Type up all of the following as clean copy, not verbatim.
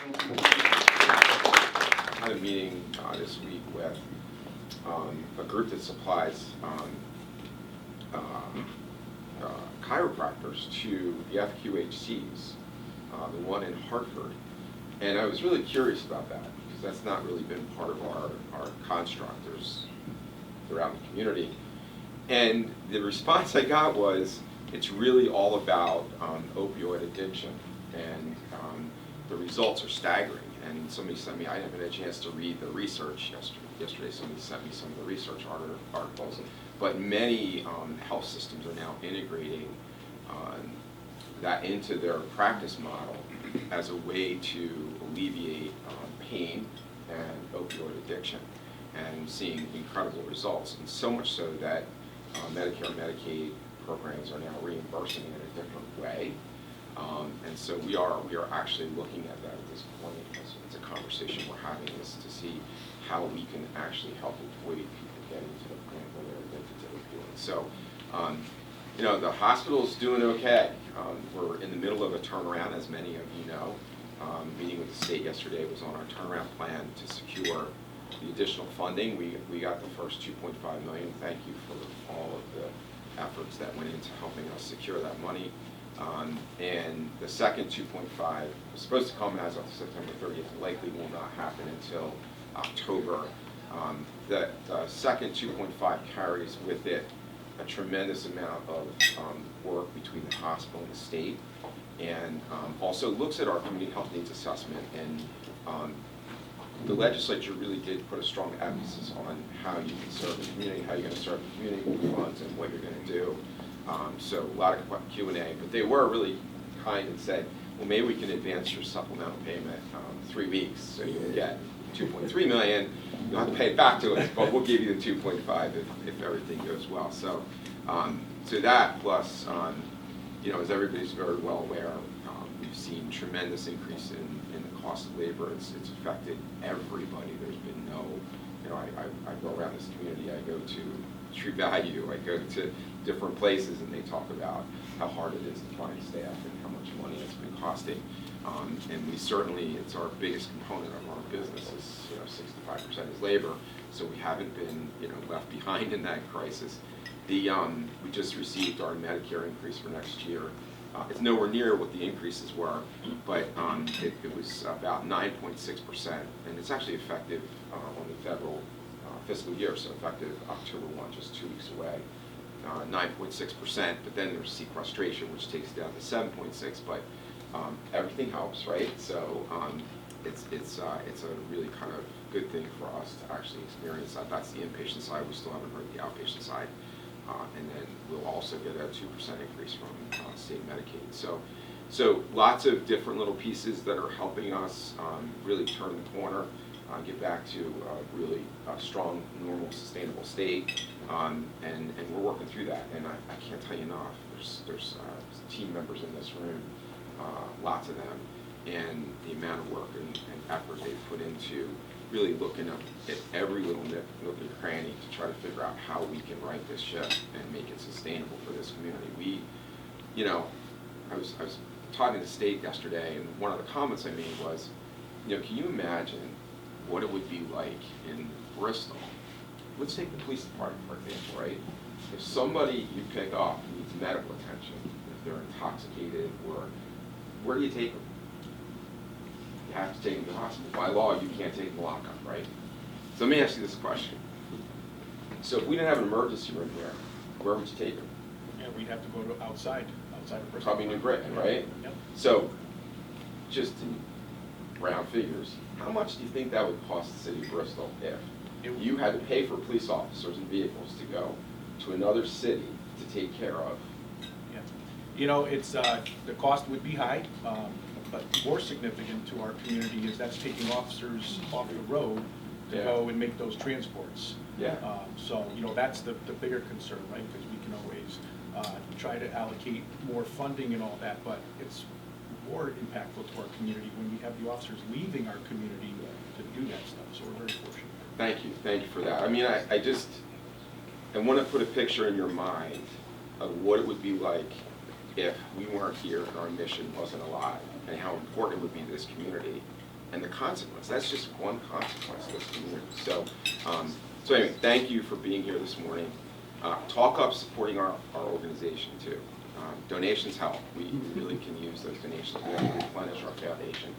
I had a meeting this week with a group that supplies chiropractors to the FQHCs, the one in Hartford. And I was really curious about that because that's not really been part of our construct. There's throughout the community. And the response I got was, it's really all about opioid addiction, and the results are staggering. And somebody sent me, I haven't had a chance to read the research yesterday. Somebody sent me some of the research articles, but many health systems are now integrating that into their practice model as a way to alleviate pain and opioid addiction, and seeing incredible results, and so much so that Medicare and Medicaid programs are now reimbursing in a different way. And so we are actually looking at that at this point. It's a conversation we're having, is to see how we can actually help avoid people getting to the point where they're addicted to opioids. So, you know, the hospital's doing okay. We're in the middle of a turnaround, as many of you know. Meeting with the state yesterday was on our turnaround plan to secure the additional funding. We got the first $2.5 million. Thank you for all of the efforts that went into helping us secure that money. And the second 2.5 was supposed to come as of September 30th. Likely will not happen until October. The second 2.5 carries with it a tremendous amount of work between the hospital and the state, and also looks at our community health needs assessment. And the legislature really did put a strong emphasis on how you can serve the community, how you're going to serve the community with funds, and what you're going to do. So a lot of Q&A, but they were really kind and said, well, maybe we can advance your supplemental payment 3 weeks, so you can get 2.3 million. You'll have to pay it back to us, but we'll give you the 2.5 if everything goes well. So, so that plus, you know, as everybody's very well aware, we've seen tremendous increase in the cost of labor. It's affected everybody. There's been no, you know, I go around this community. I go to True Value. I go to different places, and they talk about how hard it is to find staff and how much money it's been costing. And we certainly, it's our biggest component of our business is, you know, 65% is labor. So we haven't been, you know, left behind in that crisis. We just received our Medicare increase for next year. It's nowhere near what the increases were, but it was about 9.6%, and it's actually effective on the federal fiscal year, so effective October 1, just 2 weeks away. 9.6%, but then there's sequestration, which takes it down to 7.6%. But everything helps, right? So it's a really kind of good thing for us to actually experience that. That's the inpatient side. We still haven't heard the outpatient side. And then we'll also get a 2% increase from state Medicaid. So lots of different little pieces that are helping us really turn the corner, get back to a really strong, normal, sustainable state. And we're working through that. And I can't tell you enough. There's team members in this room, lots of them, and the amount of work and effort they've put into really looking up at every little nook and cranny to try to figure out how we can right this ship and make it sustainable for this community. You know, I was talking to the state yesterday, and one of the comments I made was, you know, can you imagine what it would be like in Bristol? Let's take the police department, for example, right? If somebody you pick up needs medical attention, if they're intoxicated, or where do you take them? You have to take them to the hospital. By law, you can't take them to lockup, right? So let me ask you this question. So if we didn't have an emergency room here, where would you take them? Yeah, we'd have to go to outside of Bristol. Probably New Britain, right? Yep. So, just in round figures, how much do you think that would cost the city of Bristol if you had to pay for police officers and vehicles to go to another city to take care of? Yeah. You know, it's the cost would be high, but more significant to our community is that's taking officers off the road to go and make those transports. Yeah. So, you know, that's the bigger concern, right? Because we can always try to allocate more funding and all that, but it's more impactful to our community when we have the officers leaving our community to do that stuff. So we're very fortunate. Thank you for that. I mean, I want to put a picture in your mind of what it would be like if we weren't here and our mission wasn't alive, and how important it would be to this community and the consequence. That's just one consequence of this community. So, so anyway, thank you for being here this morning. Talk up supporting our organization too. Donations help. We really can use those donations. We have to replenish our foundation.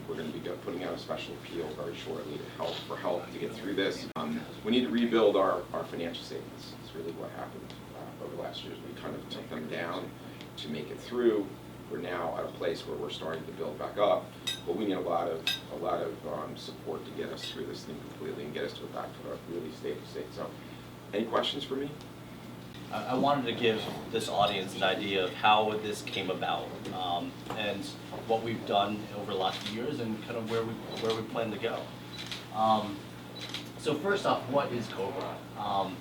We're going to be putting out a special appeal very shortly for help to get through this. We need to rebuild our financial statements. It's really what happened over the last years. We kind of took them down to make it through. We're now at a place where we're starting to build back up, but we need a lot of support to get us through this thing completely and get us back to a really stable state. So, any questions for me? I wanted to give this audience an idea of how this came about and what we've done over the last few years and kind of where we plan to go. So first off, what is COBRA?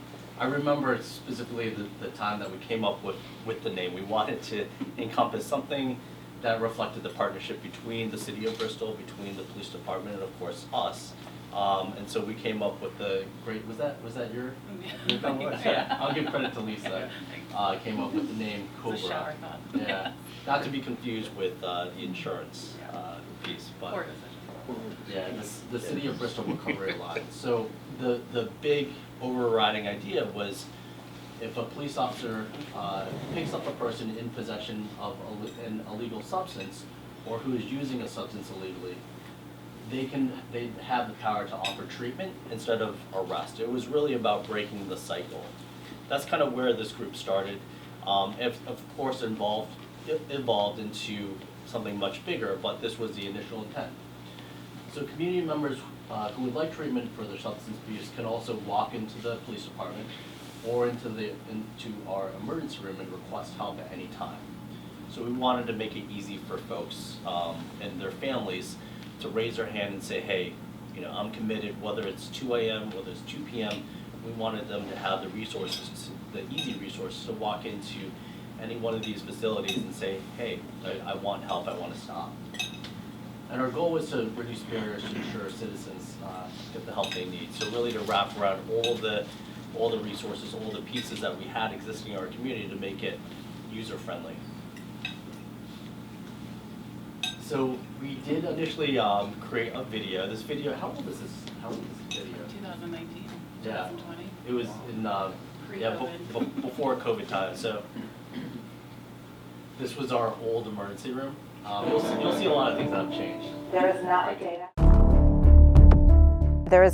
I remember specifically the time that we came up with the name. We wanted to encompass something that reflected the partnership between the city of Bristol, between the police department, and of course us. And so we came up with the great, was that your yeah, I'll give credit to Lisa. Came up with the name COBRA. Yeah, not to be confused with the insurance piece, but yeah, the city of Bristol will cover a lot. So the big overriding idea was, if a police officer picks up a person in possession of an illegal substance or who is using a substance illegally, they have the power to offer treatment instead of arrest. It was really about breaking the cycle. That's kind of where this group started. Of course, it evolved into something much bigger, but this was the initial intent. So community members who would like treatment for their substance abuse can also walk into the police department or into our emergency room and request help at any time. So we wanted to make it easy for folks and their families to raise their hand and say, hey, I'm committed, whether it's 2 a.m., whether it's 2 p.m. We wanted them to have the resources, the easy resources to walk into any one of these facilities and say, hey, I want help, I want to stop. And our goal was to reduce barriers to ensure citizens get the help they need. So really to wrap around all the resources, all the pieces that we had existing in our community to make it user-friendly. So we did initially create a video. This video, how old is this video? 2019, Yeah. 2020. It was in before COVID time. So this was our old emergency room. You'll see a lot of things that have changed. There is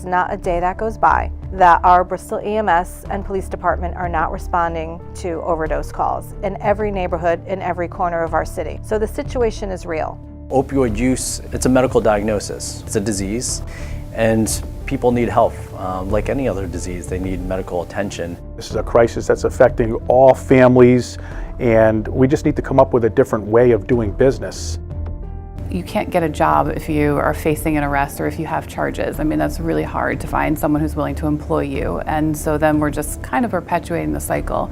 not a day that goes by that our Bristol EMS and police department are not responding to overdose calls in every neighborhood, in every corner of our city. So the situation is real. Opioid use, it's a medical diagnosis. It's a disease, and people need help. Like any other disease, they need medical attention. This is a crisis that's affecting all families, and we just need to come up with a different way of doing business. You can't get a job if you are facing an arrest or if you have charges. I mean, that's really hard to find someone who's willing to employ you. And so then we're just kind of perpetuating the cycle.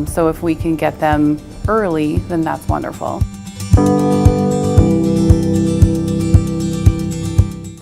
So if we can get them early, then that's wonderful.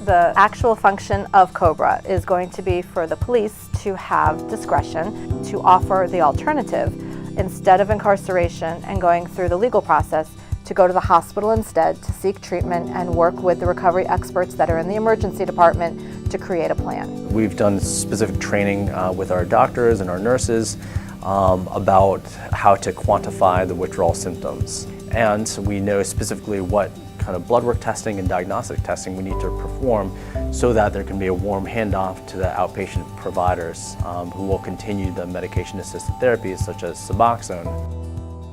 The actual function of COBRA is going to be for the police to have discretion to offer the alternative instead of incarceration and going through the legal process, to go to the hospital instead to seek treatment and work with the recovery experts that are in the emergency department to create a plan. We've done specific training with our doctors and our nurses about how to quantify the withdrawal symptoms. And we know specifically what kind of blood work testing and diagnostic testing we need to perform so that there can be a warm handoff to the outpatient providers who will continue the medication-assisted therapies such as Suboxone.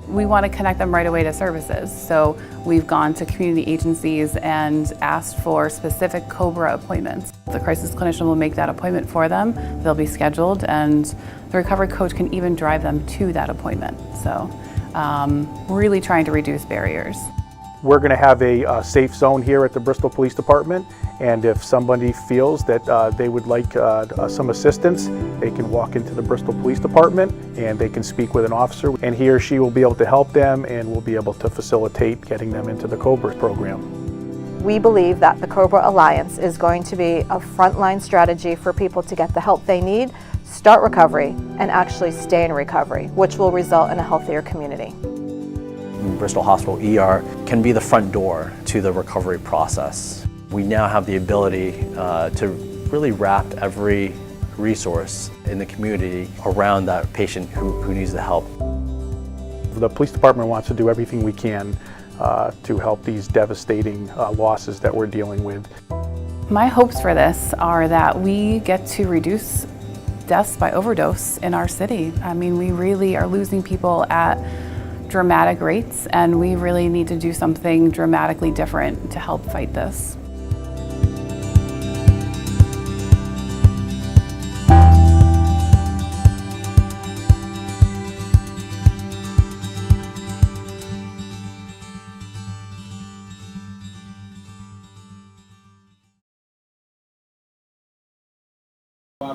We want to connect them right away to services. So we've gone to community agencies and asked for specific COBRA appointments. The crisis clinician will make that appointment for them. They'll be scheduled, and the recovery coach can even drive them to that appointment. So really trying to reduce barriers. We're going to have a safe zone here at the Bristol Police Department, and if somebody feels that they would like some assistance, they can walk into the Bristol Police Department and they can speak with an officer, and he or she will be able to help them and will be able to facilitate getting them into the COBRA program. We believe that the COBRA Alliance is going to be a frontline strategy for people to get the help they need, start recovery, and actually stay in recovery, which will result in a healthier community. Bristol Hospital ER can be the front door to the recovery process. We now have the ability to really wrap every resource in the community around that patient who needs the help. The police department wants to do everything we can to help these devastating losses that we're dealing with. My hopes for this are that we get to reduce deaths by overdose in our city. I mean, we really are losing people at dramatic rates, and we really need to do something dramatically different to help fight this.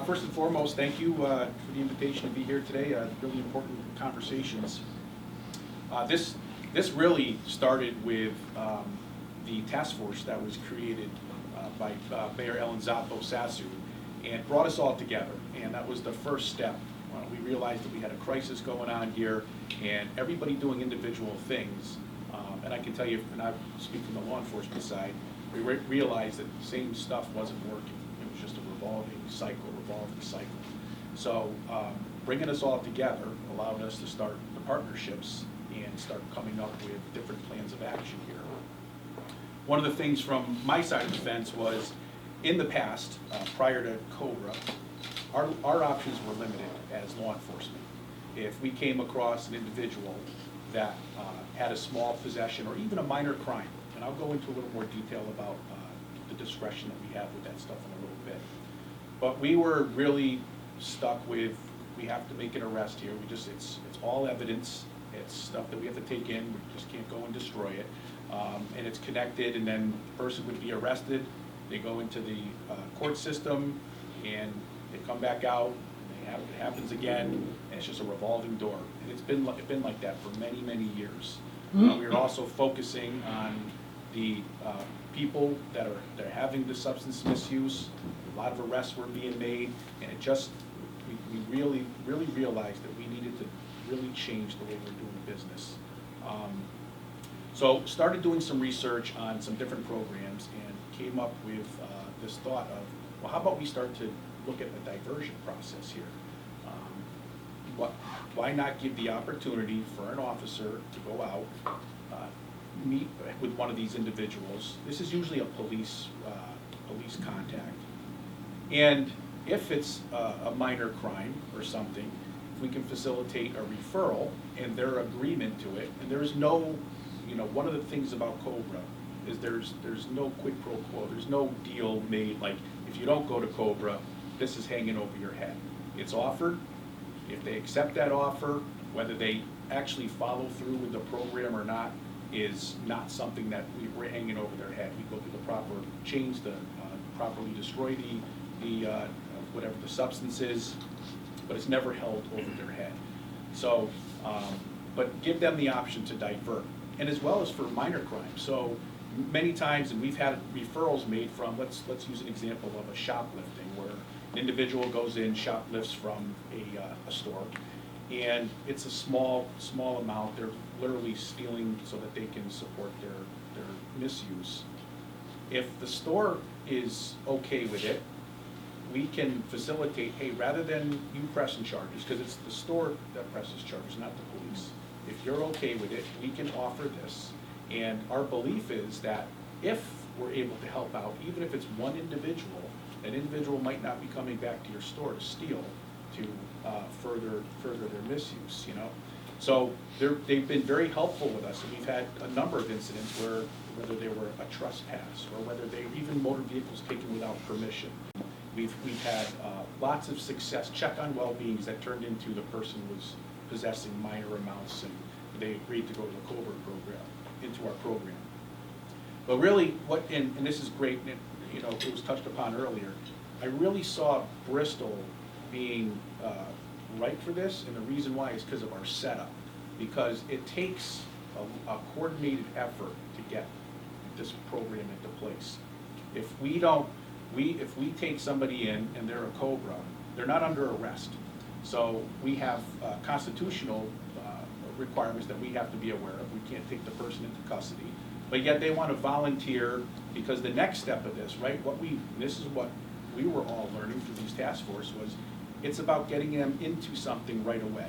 First and foremost, thank you for the invitation to be here today. Really important conversations. This really started with the task force that was created by Mayor Ellen Zotto-Sassu and brought us all together. And that was the first step. We realized that we had a crisis going on here and everybody doing individual things. And I can tell you, and I speak from the law enforcement side, we realized that the same stuff wasn't working. It was just a revolving cycle. So bringing us all together allowed us to start the partnerships and start coming up with different plans of action here. One of the things from my side of the fence was, in the past, prior to COBRA, our options were limited as law enforcement. If we came across an individual that had a small possession or even a minor crime, and I'll go into a little more detail about the discretion that we have with that stuff in a little bit. But we were really stuck with, we have to make an arrest here. It's all evidence. It's stuff that we have to take in. We just can't go and destroy it. And it's connected, and then the person would be arrested. They go into the court system, and they come back out. And it happens again, and it's just a revolving door. And it's been like that for many, many years. We are also focusing on the people that are having the substance misuse. A lot of arrests were being made, and it just, we really realized that we needed to really change the way we're doing business. So started doing some research on some different programs and came up with this thought of, well, how about we start to look at the diversion process here? Why not give the opportunity for an officer to go out, meet with one of these individuals. This is usually a police contact. And if it's a minor crime or something, if we can facilitate a referral and their agreement to it, and there's no, one of the things about COBRA is there's no quid pro quo, there's no deal made, like if you don't go to COBRA, this is hanging over your head. It's offered. If they accept that offer, whether they actually follow through with the program or not is not something that we're hanging over their head. We go through the proper change, properly destroy whatever the substance is, but it's never held over their head. So, but give them the option to divert, and as well as for minor crimes. So many times, and we've had referrals made from, let's use an example of a shoplifting, where an individual goes in, shoplifts from a store, and it's a small amount. They're literally stealing so that they can support their misuse. If the store is okay with it, we can facilitate, hey, rather than you pressing charges, because it's the store that presses charges, not the police. If you're okay with it, we can offer this. And our belief is that if we're able to help out, even if it's one individual, that individual might not be coming back to your store to steal, to further their misuse, So they've been very helpful with us, and we've had a number of incidents where, whether they were a trespass or whether they even motor vehicles taken without permission. We've had lots of success, check on well-beings that turned into the person was possessing minor amounts, and they agreed to go to the COBRA program, into our program. But really, and this is great, and it was touched upon earlier, I really saw Bristol being right for this, and the reason why is because of our setup, because it takes a coordinated effort to get this program into place. If we take somebody in and they're a COBRA, they're not under arrest. So we have constitutional requirements that we have to be aware of. We can't take the person into custody. but yet they want to volunteer, because the next step of this, right, this is what we were all learning through these task force was, it's about getting them into something right away.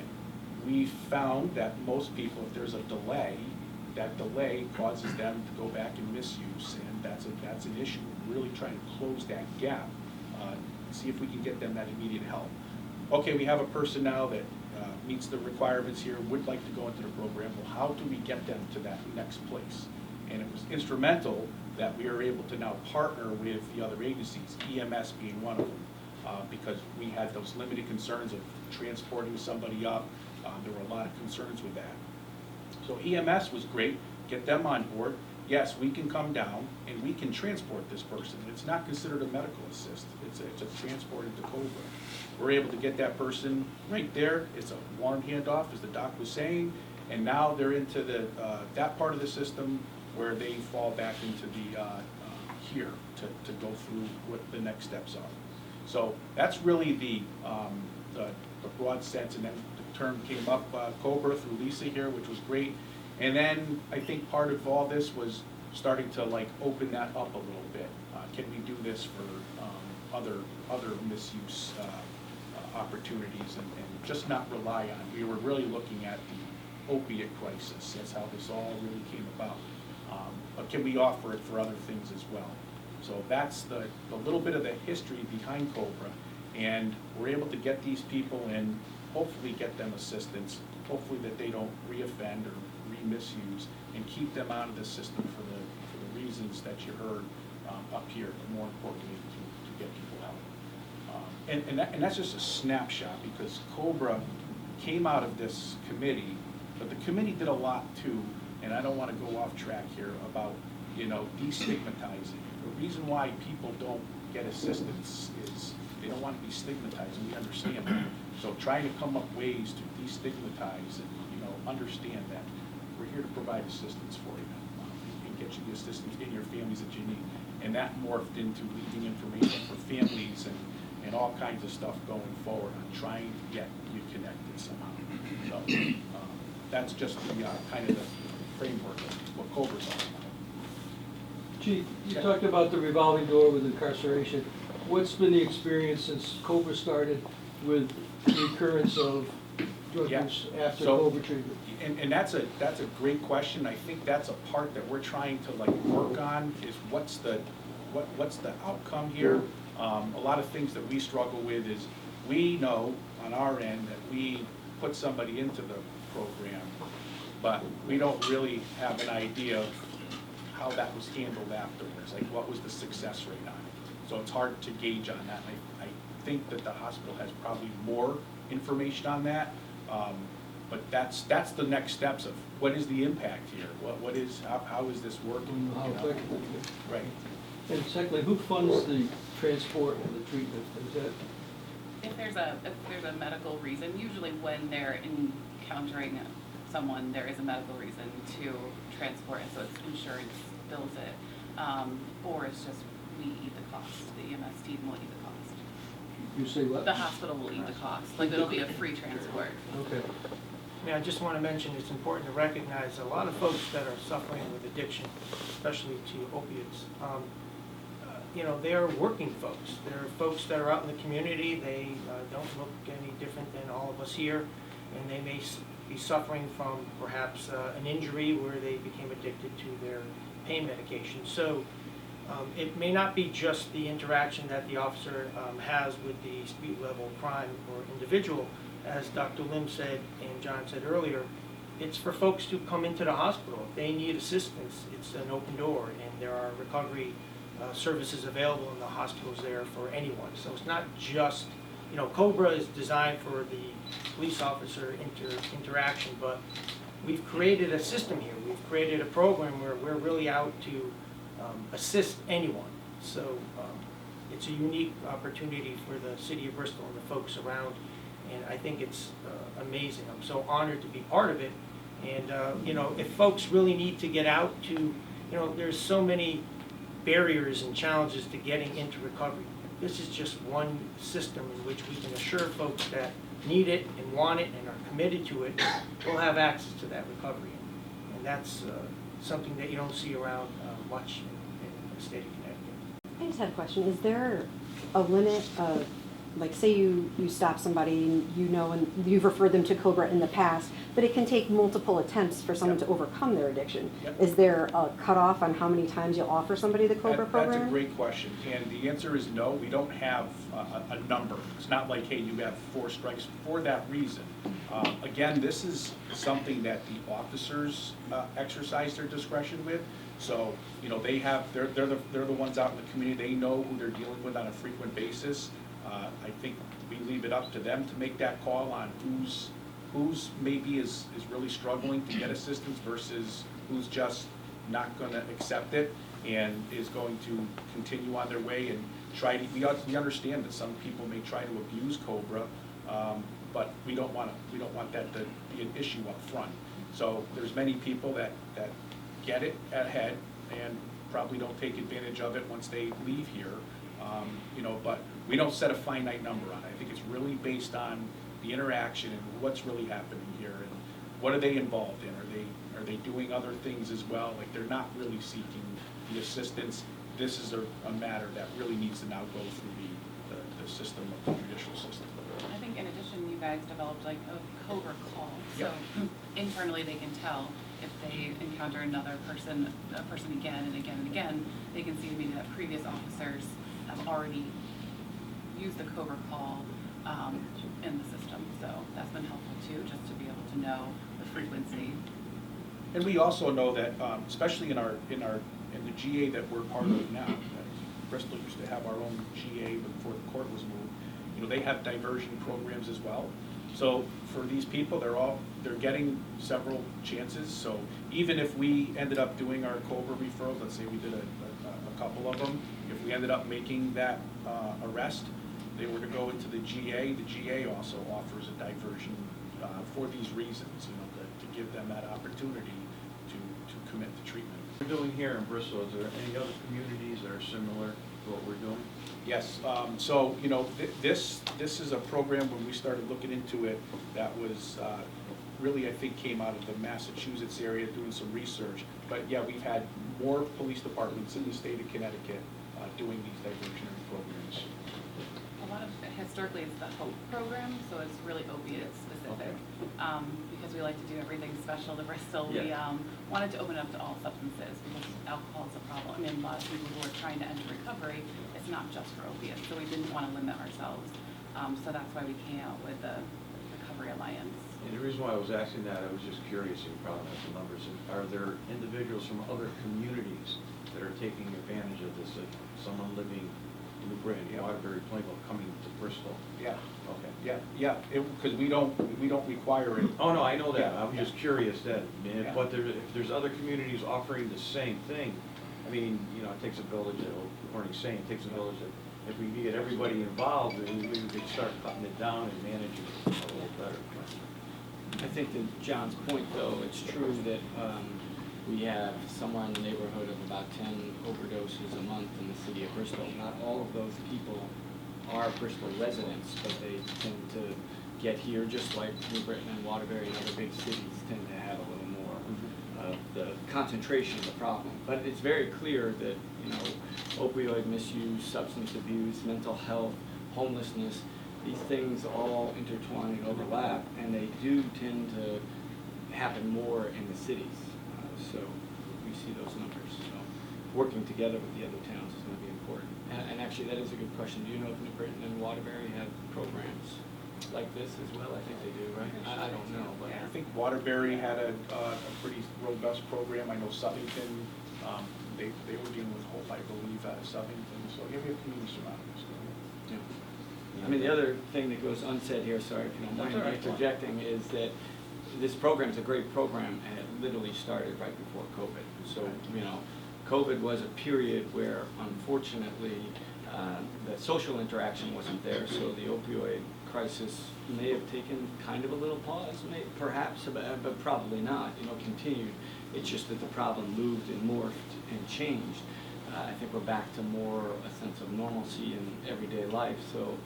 We found that most people, if there's a delay, that delay causes them to go back and misuse, and that's an issue. We're really trying to close that gap, see if we can get them that immediate help. Okay, we have a person now that meets the requirements here, would like to go into the program. Well, how do we get them to that next place? And it was instrumental that we are able to now partner with the other agencies, EMS being one of them, because we had those limited concerns of transporting somebody up. There were a lot of concerns with that. So EMS was great, get them on board. Yes, we can come down and we can transport this person. It's not considered a medical assist. It's a transport into COBRA. We're able to get that person right there. It's a warm handoff, as the doc was saying, and now they're into that part of the system where they fall back into the here to go through what the next steps are. So that's really the broad sense, and then the term came up, COBRA, through Lisa here, which was great. And then I think part of all this was starting to like open that up a little bit. Can we do this for other misuse opportunities and just not rely on? We were really looking at the opiate crisis. That's how this all really came about. But can we offer it for other things as well? So that's the little bit of the history behind COBRA. And we're able to get these people in, hopefully get them assistance, hopefully that they don't reoffend or misuse, and keep them out of the system for the reasons that you heard up here, but more importantly to get people help. And that's just a snapshot, because COBRA came out of this committee, but the committee did a lot too, and I don't want to go off track here about, destigmatizing. The reason why people don't get assistance is they don't want to be stigmatized, and we understand that. So trying to come up ways to destigmatize and understand that we're here to provide assistance for you and get you the assistance in your families that you need. And that morphed into leaving information for families and all kinds of stuff going forward on trying to get you connected somehow. So that's just the kind of the framework of what COBRA's all about. Chief, you Yeah. talked about the revolving door with incarceration. What's been the experience since COBRA started with the occurrence of drug Yeah. use after So- COBRA treatment? And that's a great question. I think that's a part that we're trying to work on, is what's the outcome here. A lot of things that we struggle with is, we know on our end that we put somebody into the program, but we don't really have an idea of how that was handled afterwards, like what was the success rate on it. So it's hard to gauge on that. I think that the hospital has probably more information on that. But that's the next steps of what is the impact here? How is this working? How effective it is. Right. And secondly, who funds the transport and the treatment? Is that, If there's a medical reason, usually when they're encountering someone, there is a medical reason to transport, and so it's insurance bills it, or it's just we eat the cost. The EMS team will eat the cost. you say what? The hospital will eat the cost. Like, it'll be a free transport. Okay. I just want to mention, it's important to recognize a lot of folks that are suffering with addiction, especially to opiates. They're working folks. They're folks that are out in the community. They don't look any different than all of us here, and they may be suffering from perhaps an injury where they became addicted to their pain medication. So it may not be just the interaction that the officer has with the street level crime or individual. As Dr. Lim said and John said earlier, it's for folks to come into the hospital. If they need assistance, it's an open door, and there are recovery services available in the hospitals there for anyone. So it's not just, COBRA is designed for the police officer interaction, but we've created a system here. We've created a program where we're really out to assist anyone. So it's a unique opportunity for the city of Bristol and the folks around, and I think it's amazing. I'm so honored to be part of it. And if folks really need to get out to, there's so many barriers and challenges to getting into recovery. This is just one system in which we can assure folks that need it and want it and are committed to it will have access to that recovery. And that's something that you don't see around much in the state of Connecticut. I just had a question. Is there a limit of, like, say you stop somebody and you know, and you've referred them to COBRA in the past, but it can take multiple attempts for someone to overcome their addiction. Yep. Is there a cutoff on how many times you'll offer somebody the COBRA program? That's a great question, and the answer is no. We don't have a number. It's not like, hey, you have 4 strikes for that reason. Again, this is something that the officers exercise their discretion with. So, you know, they're the ones out in the community. They know who they're dealing with on a frequent basis. I think we leave it up to them to make that call on who's maybe is really struggling to get assistance versus who's just not going to accept it and is going to continue on their way and try to. We understand that some people may try to abuse COBRA, but we don't want that to be an issue up front. So there's many people that get it ahead and probably don't take advantage of it once they leave here. You know, but we don't set a finite number on it. I think it's really based on the interaction and what's really happening here and what are they involved in. Are they doing other things as well? Like, they're not really seeking the assistance. This is a matter that really needs to now go through the system of the judicial system. I think in addition, you guys developed like a COBRA call. So Yep. internally they can tell if they encounter a person again and again and again, they can see maybe that previous officers have already used the COBRA call in the system. So that's been helpful too, just to be able to know the frequency. And we also know that, especially in the GA that we're part of now, Bristol used to have our own GA before the court was moved. You know, they have diversion programs as well. So for these people, they're getting several chances. So even if we ended up doing our COBRA referrals, let's say we did a couple of them, if we ended up making that arrest, they were to go into the GA also offers a diversion for these reasons, you know, to give them that opportunity to commit to treatment. What we're doing here in Bristol, is there any other communities that are similar to what we're doing? Yes, so, you know, this is a program when we started looking into it that was really, I think, came out of the Massachusetts area doing some research. But yeah, we've had more police departments in the state of Connecticut doing these diversionary programs. A lot of historically it's the HOPE program, so it's really opiate specific. Okay. Because we like to do everything special to Bristol, we wanted to open it up to all substances because alcohol is a problem. I mean, a lot of people who are trying to enter recovery, it's not just for opiates, so we didn't want to limit ourselves. So that's why we came out with the Recovery Alliance. And the reason why I was asking that, I was just curious, you probably have the numbers, are there individuals from other communities that are taking advantage of this, like someone living in New Britain, Waterbury, Plainville, coming to Bristol? Yeah. Okay. Yeah, because we don't require it. Oh, no, I know that, Yeah, I'm just curious that, man, Yeah. but if there's other communities offering the same thing, I mean, you know, it takes a village, according to saying, it takes a village, that if we get everybody involved, then we could start cutting it down and managing it a little better. I think to John's point, though, it's true that we have somewhere in the neighborhood of about 10 overdoses a month in the city of Bristol. Not all of those people are Bristol residents, but they tend to get here, just like New Britain and Waterbury and other big cities tend to have a little more of the concentration of the problem. But it's very clear that, you know, opioid misuse, substance abuse, mental health, homelessness, these things all intertwine and overlap, and they do tend to happen more in the cities. So we see those numbers. So working together with the other towns is going to be important. And actually, that is a good question. Do you know if New Britain and Waterbury have programs like this as well? I think they do, right? I don't know, but I think Waterbury had a pretty robust program. I know Southington, they were dealing with Hope, I believe, out of Southington. So yeah, we have communities surrounding us. yeah. I mean, the other thing that goes unsaid here, sorry if you don't mind That's all right. interjecting, is that this program is a great program, and it literally started right before COVID. So, you know, COVID was a period where, unfortunately, the social interaction wasn't there, so the opioid crisis may have taken kind of a little pause, perhaps, but probably not, you know, continued. It's just that the problem moved and morphed and changed. I think we're back to more a sense of normalcy in everyday life, so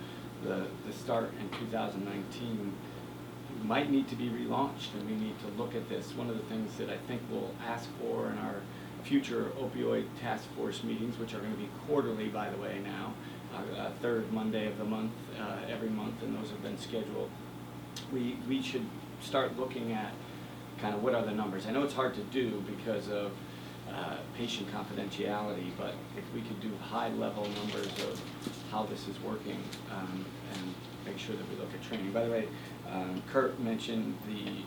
the start in 2019 might need to be relaunched, and we need to look at this. One of the things that I think we'll ask for in our future opioid task force meetings, which are going to be quarterly, by the way, now, third Monday of the month, every month, and those have been scheduled. We should start looking at kind of what are the numbers. I know it's hard to do because of patient confidentiality, but if we could do high-level numbers of how this is working, and make sure that we look at training. By the way, Kurt mentioned the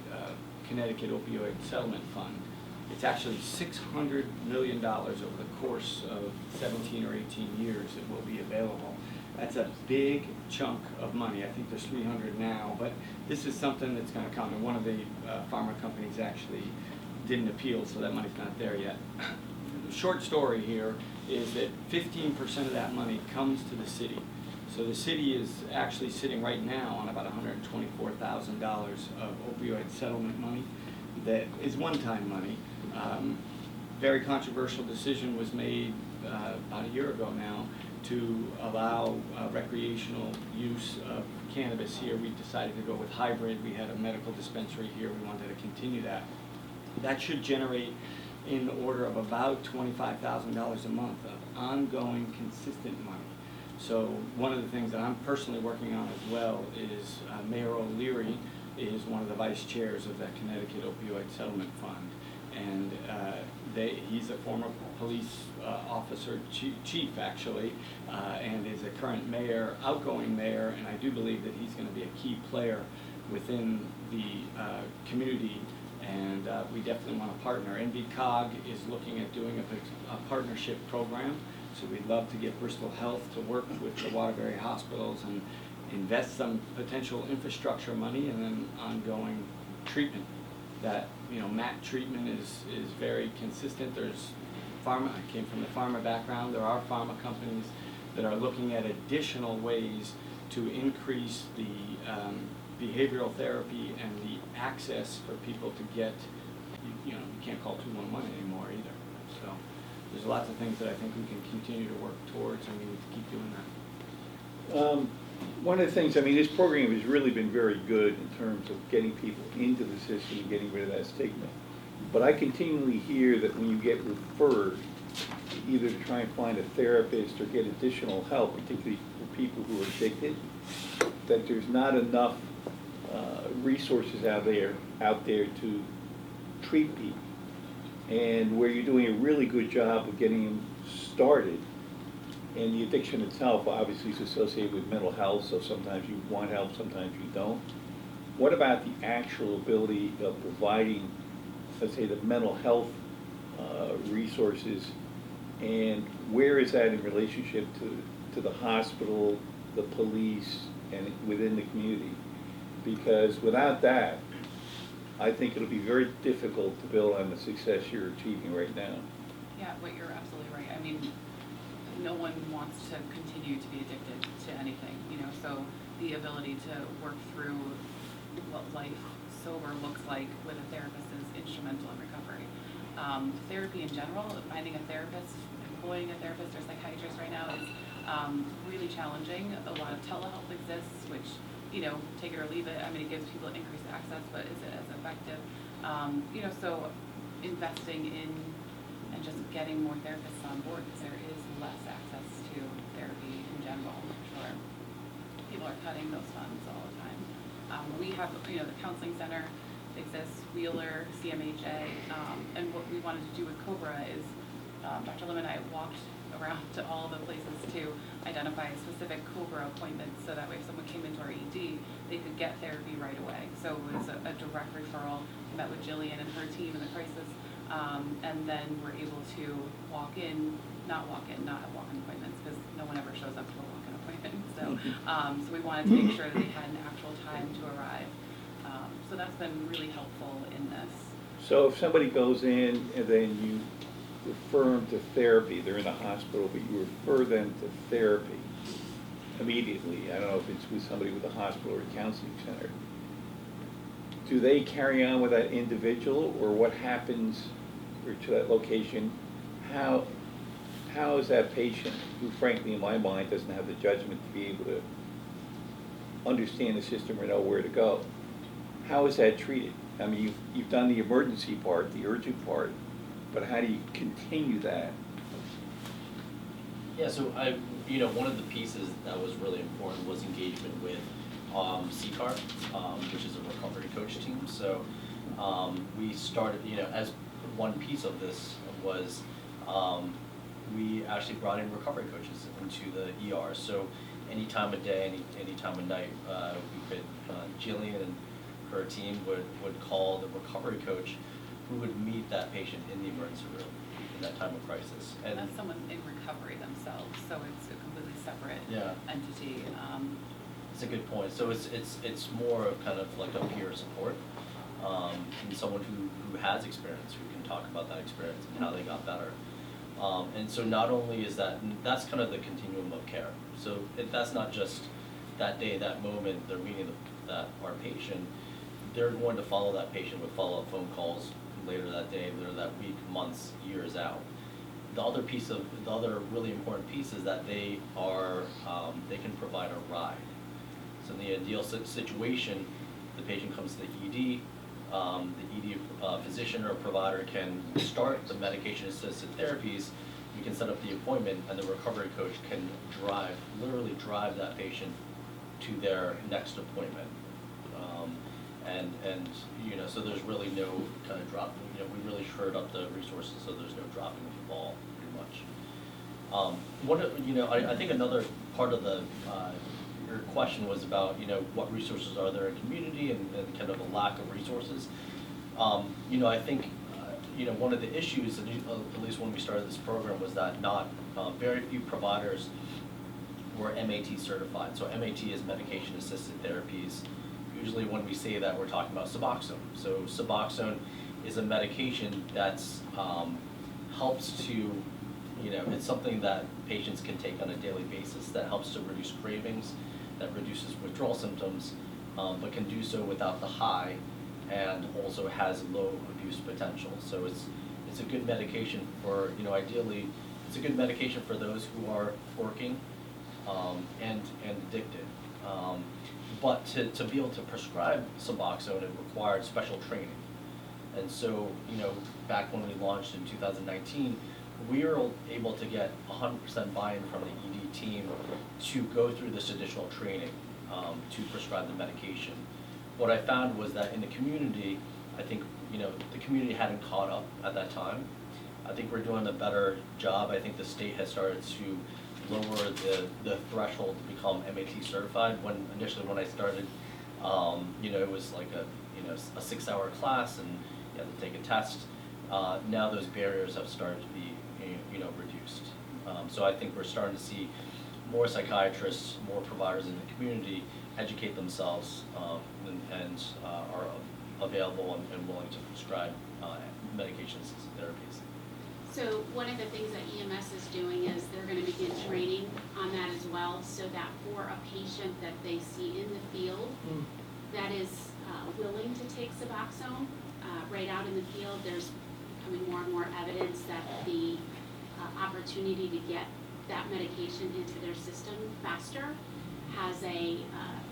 Connecticut Opioid Settlement Fund. It's actually $600 million over the course of 17 or 18 years that will be available. That's a big chunk of money. I think there's 300 now, but this is something that's going to come. And one of the pharma companies actually didn't appeal, so that money's not there yet. The short story here is that 15% of that money comes to the city. So the city is actually sitting right now on about $124,000 of opioid settlement money that is one-time money. Very controversial decision was made about a year ago now to allow recreational use of cannabis here. We decided to go with hybrid. We had a medical dispensary here. We wanted to continue that. That should generate in the order of about $25,000 a month of ongoing, consistent money. So one of the things that I'm personally working on as well is Mayor O'Leary is one of the vice chairs of the Connecticut Opioid Settlement Fund. And he's a former police officer, chief actually, and is a current mayor, outgoing mayor, and I do believe that he's going to be a key player within the community, and we definitely want to partner. NBCOG is looking at doing a partnership program, so we'd love to get Bristol Health to work with the Waterbury hospitals and invest some potential infrastructure money and then ongoing treatment. That, you know, MAT treatment is very consistent. There's pharma, I came from the pharma background. There are pharma companies that are looking at additional ways to increase the behavioral therapy and the access for people to get, you know, you can't call 211 anymore either. So there's lots of things that I think we can continue to work towards, and we need to keep doing that. One of the things, I mean, this program has really been very good in terms of getting people into the system and getting rid of that stigma. But I continually hear that when you get referred, either to try and find a therapist or get additional help, particularly for people who are addicted, that there's not enough resources out there to treat people. And where you're doing a really good job of getting them started, and the addiction itself obviously is associated with mental health, so sometimes you want help, sometimes you don't. What about the actual ability of providing, let's say, the mental health resources, and where is that in relationship to the hospital, the police, and within the community? Because without that, I think it'll be very difficult to build on the success you're achieving right now. Yeah, well, you're absolutely right. I mean, no one wants to continue to be addicted to anything, you know, so the ability to work through what life sober looks like with a therapist is instrumental in recovery. Therapy in general, finding a therapist, employing a therapist or psychiatrist right now is really challenging. A lot of telehealth exists, which, you know, take it or leave it. I mean, it gives people increased access, but is it as effective? You know, so investing in and just getting more therapists on board, because there is less access to therapy in general. I'm sure people are cutting those funds all the time. We have, you know, the counseling center exists, Wheeler, CMHA, and what we wanted to do with COBRA is Dr. Lim and I walked around to all the places to identify specific COBRA appointments, so that way if someone came into our ED, they could get therapy right away. So it was a direct referral. We met with Jillian and her team in the crisis, and then we're able to not have walk-in appointments, because no one ever shows up to a walk-in appointment. So, so we wanted to make sure that they had an actual time to arrive. So that's been really helpful in this. So if somebody goes in and then you refer them to therapy, they're in the hospital, but you refer them to therapy immediately, I don't know if it's with somebody with a hospital or a counseling center, do they carry on with that individual, or what happens or to that location? How is that patient, who frankly in my mind doesn't have the judgment to be able to understand the system or know where to go, how is that treated? I mean, you've done the emergency part, the urgent part, but how do you continue that? Yeah, so one of the pieces that was really important was engagement with CCAR, which is a recovery coach team. So we started, as one piece of this was we actually brought in recovery coaches into the ER. So any time of day, any time of night, we could, Jillian and her team would call the recovery coach who would meet that patient in the emergency room in that time of crisis. And that's someone in recovery themselves, so it's a completely separate entity. It's a good point. So it's more of kind of like a peer support, and someone who has experience, who can talk about that experience and how they got better. And so not only is that's kind of the continuum of care. So that's not just that day, that moment, they're meeting our patient. They're going to follow that patient with follow-up phone calls later that day, later that week, months, years out. The other really important piece is that they can provide a ride. So in the ideal situation, the patient comes to the ED, the ED physician or provider can start the medication-assisted therapies. We can set up the appointment, and the recovery coach can literally drive that patient to their next appointment. So there's really no kind of drop. We really shored up the resources, so there's no dropping of the ball, pretty much. I think another part of your question was about what resources are there in community and kind of a lack of resources. I think one of the issues, at least when we started this program, was that very few providers were MAT certified. So MAT is medication assisted therapies. Usually when we say that, we're talking about Suboxone. So Suboxone is a medication that's helps to, it's something that patients can take on a daily basis that helps to reduce cravings, that reduces withdrawal symptoms, but can do so without the high, and also has low abuse potential. So it's a good medication for, ideally, it's a good medication for those who are working and addicted. But to be able to prescribe Suboxone, it required special training. And so, back when we launched in 2019, we were able to get 100% buy-in from the ED team to go through this additional training to prescribe the medication. What I found was that in the community, I think, the community hadn't caught up at that time. I think we're doing a better job. I think the state has started to lower the threshold to become MAT certified. Initially when I started, it was like a 6-hour class and you had to take a test. Now those barriers have started to be reduced. So I think we're starting to see more psychiatrists, more providers in the community educate themselves and are available and willing to prescribe medication-assisted therapies. So one of the things that EMS is doing is they're going to begin training on that as well, so that for a patient that they see in the field that is willing to take Suboxone, right out in the field, there's becoming more and more evidence that the opportunity to get that medication into their system faster has a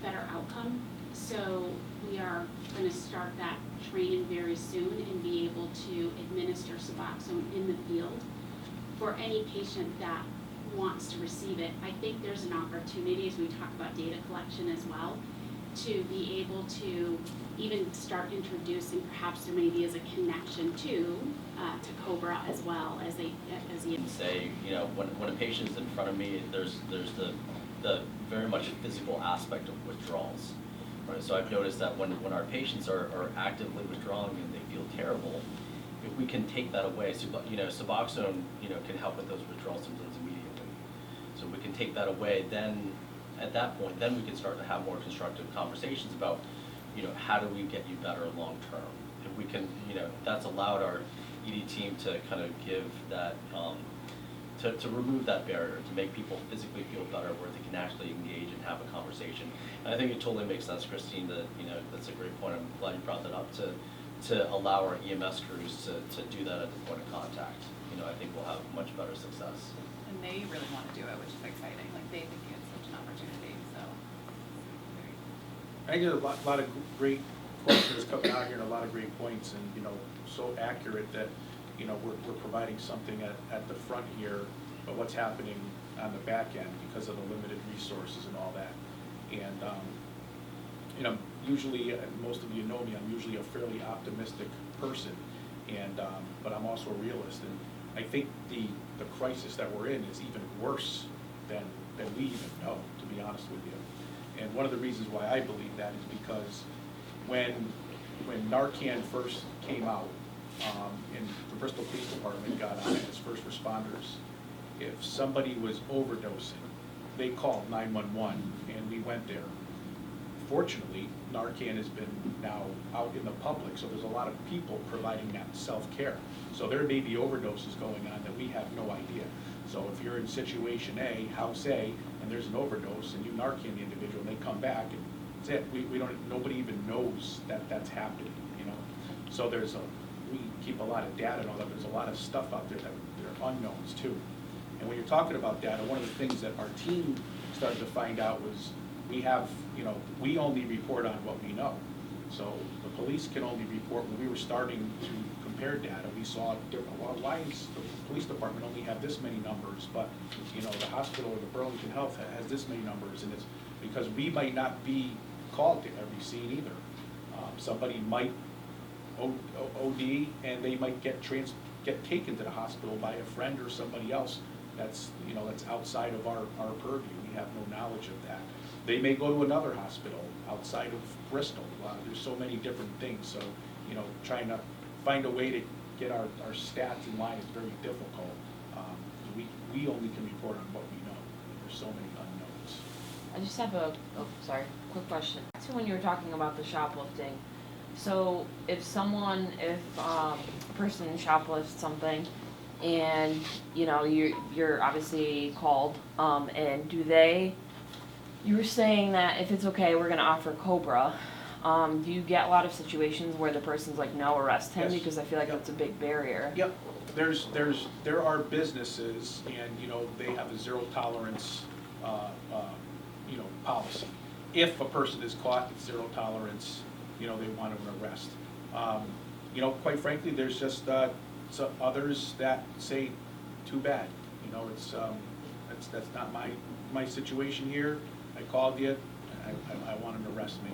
better outcome. So we are going to start that training very soon and be able to administer Suboxone in the field for any patient that wants to receive it. I think there's an opportunity, as we talk about data collection as well, to be able to even start introducing, perhaps there maybe is a connection to COBRA as well as a say, when a patient's in front of me, there's the very much physical aspect of withdrawals. Right? So I've noticed that when our patients are actively withdrawing and they feel terrible, if we can take that away, Suboxone, can help with those withdrawal symptoms immediately. So if we can take that away, then at that point, then we can start to have more constructive conversations about, how do we get you better long term? If we can, that's allowed our ED team to kind of give that, to remove that barrier, to make people physically feel better, where they can actually engage and have a conversation. And I think it totally makes sense, Christine, that, that's a great point. I'm glad you brought that up, to allow our EMS crews to do that at the point of contact. I think we'll have much better success. And they really want to do it, which is exciting. Like, they think it's such an opportunity, so. I get a lot of great questions coming out here and a lot of great points, and, you know, so accurate that, you know, we're providing something at the front here, but what's happening on the back end because of the limited resources and all that. And, you know, usually, most of you know me, I'm usually a fairly optimistic person, and, but I'm also a realist, and I think the crisis that we're in is even worse than we even know, to be honest with you. And one of the reasons why I believe that is because when Narcan first came out, and the Bristol Police Department got on it as first responders, if somebody was overdosing, they called 911 and we went there. Fortunately, Narcan has been now out in the public, so there's a lot of people providing that self-care. So there may be overdoses going on that we have no idea. So if you're in situation A, house A, and there's an overdose, and you Narcan the individual, and they come back, and that's it. We don't, nobody even knows that that's happening, you know? So we keep a lot of data and all that, there's a lot of stuff out there that are unknowns too. And when you're talking about data, one of the things that our team started to find out was we have, you know, we only report on what we know. So the police can only report. When we were starting to compare data, we saw different, well, why does the police department only have this many numbers, but, you know, the hospital or the Burlington Health has this many numbers, and it's because we might not be called to every scene either. Somebody might OD, and they might get taken to the hospital by a friend or somebody else that's, you know, that's outside of our purview. We have no knowledge of that. They may go to another hospital outside of Bristol. There's so many different things, so, you know, trying to find a way to get our stats in line is very difficult. We only can report on what we know. There's so many unknowns. I just have a quick question. So when you were talking about the shoplifting, so if a person shoplifts something, and, you know, you're obviously called, and you were saying that if it's okay, we're gonna offer COBRA. Do you get a lot of situations where the person's like, no, arrest him? Yes. Because I feel like that's a big barrier. Yep. There are businesses, and, you know, they have a zero tolerance, you know, policy. If a person is caught, it's zero tolerance, you know, they want an arrest. You know, quite frankly, there's just some others that say, too bad. You know, that's not my situation here. I called you, I want an arrest made,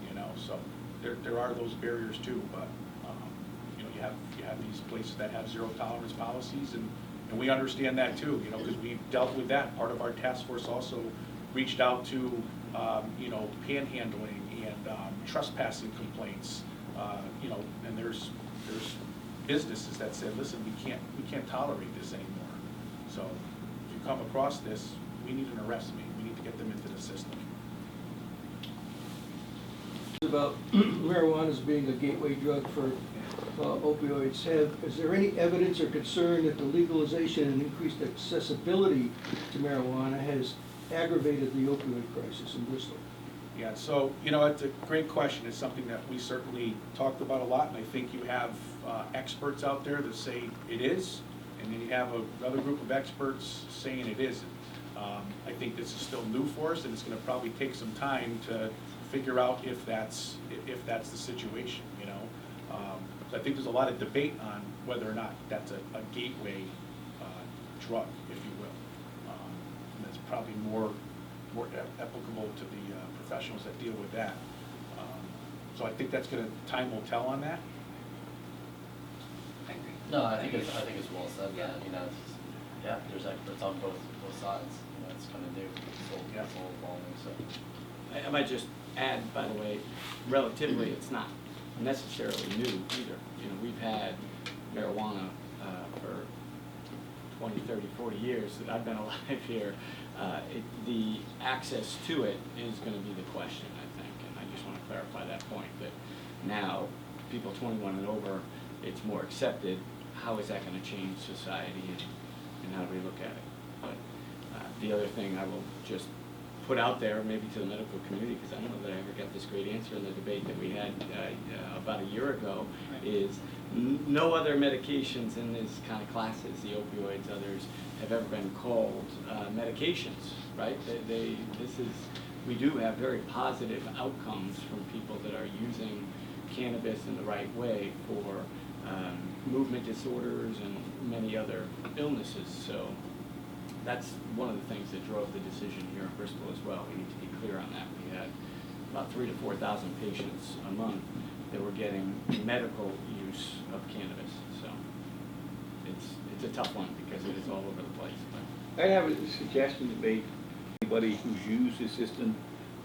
you know, so there are those barriers too, but, you know, you have these places that have zero tolerance policies, and we understand that too, you know, because we've dealt with that. Part of our task force also reached out to, you know, panhandling and trespassing complaints, you know, and there's businesses that said, listen, we can't tolerate this anymore. So if you come across this, we need an arrest made. We need to get them into the system. About marijuana as being a gateway drug for opioids. Is there any evidence or concern that the legalization and increased accessibility to marijuana has aggravated the opioid crisis in Bristol? Yeah, so, you know, it's a great question. It's something that we certainly talked about a lot, and I think you have experts out there that say it is, and then you have another group of experts saying it isn't. I think this is still new for us, and it's going to probably take some time to figure out if that's the situation, you know. So I think there's a lot of debate on whether or not that's a gateway drug, if you will. And that's probably more applicable to the professionals that deal with that. So I think time will tell on that. No, I think it's well said. Yeah. You know, there's experts on both sides. You know, it's kind of new. It's all evolving. So I might just add, by the way, relatively, it's not necessarily new either. You know, we've had marijuana for 20, 30, 40 years that I've been alive here. The access to it is going to be the question, I think, and I just want to clarify that point, that now people 21 and over, it's more accepted. How is that going to change society, and how do we look at it? But the other thing I will just put out there, maybe to the medical community, because I don't know that I ever got this great answer in the debate that we had about a year ago, is no other medications in this kind of classes, the opioids, others, have ever been called medications, right? We do have very positive outcomes from people that are using cannabis in the right way for movement disorders and many other illnesses. So that's one of the things that drove the decision here in Bristol as well. We need to be clear on that. We had about 3,000 to 4,000 patients a month that were getting medical use of cannabis. So it's a tough one because it is all over the place. But I have a suggestion to make anybody who's used the system,